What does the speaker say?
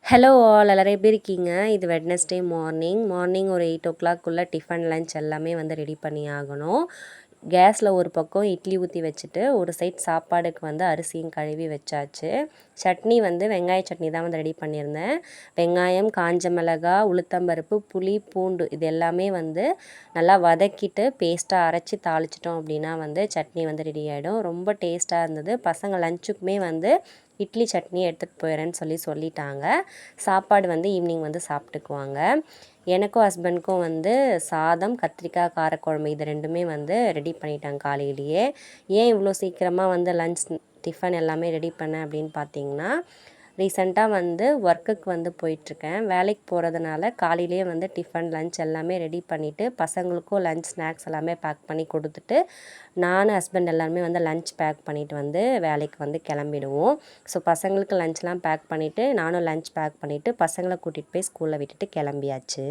Hello all எல்லாரும் எப்படி இருக்கீங்க? இது வெட்னஸ்டே மார்னிங் ஒரு 8:00 டிஃபன், லஞ்ச் எல்லாமே வந்து ரெடி பண்ணி ஆகணும். கேஸில் ஒரு பக்கம் இட்லி ஊற்றி வச்சுட்டு, ஒரு சைட் சாப்பாடுக்கு வந்து அரிசியும் கழுவி வச்சாச்சு. சட்னி வந்து வெங்காய சட்னி தான் வந்து ரெடி பண்ணியிருந்தேன். வெங்காயம், காஞ்ச மிளகாய், உளுத்தம்பருப்பு, புளி, பூண்டு இது எல்லாமே வந்து நல்லா வதக்கிட்டு பேஸ்ட்டாக அரைச்சி தாளிச்சிட்டோம் அப்படின்னா வந்து சட்னி வந்து ரெடி ஆகிடும். ரொம்ப டேஸ்ட்டாக இருந்தது. பசங்க லஞ்சுக்குமே வந்து இட்லி சட்னி எடுத்துகிட்டு போயிடுறேன்னு சொல்லிட்டாங்க. சாப்பாடு வந்து ஈவினிங் வந்து சாப்பிட்டுக்குவாங்க. எனக்கும் ஹஸ்பண்டுக்கும் வந்து சாதம், கத்திரிக்காய் காரக்குழம்பு இது 2மே வந்து ரெடி பண்ணிட்டாங்க காலையிலேயே. ஏன் இவ்வளோ சீக்கிரமாக வந்து லஞ்ச், டிஃபன் எல்லாமே ரெடி பண்ணேன் அப்படின்னு பார்த்தீங்கன்னா, ரீசெண்டாக வந்து ஒர்க்குக்கு வந்து போயிட்டுருக்கேன். வேலைக்கு போகிறதுனால காலையிலேயே வந்து டிஃபன், லஞ்ச் எல்லாமே ரெடி பண்ணிவிட்டு, பசங்களுக்கும் லஞ்ச் ஸ்நாக்ஸ் எல்லாமே பேக் பண்ணி கொடுத்துட்டு, நானும் ஹஸ்பண்ட் எல்லாருமே வந்து லஞ்ச் பேக் பண்ணிவிட்டு வந்து வேலைக்கு வந்து கிளம்பிடுவோம். ஸோ பசங்களுக்கு லஞ்ச்லாம் பேக் பண்ணிவிட்டு, நானும் லஞ்ச் பேக் பண்ணிவிட்டு, பசங்களை கூட்டிகிட்டு போய் ஸ்கூலில் விட்டுட்டு கிளம்பியாச்சு.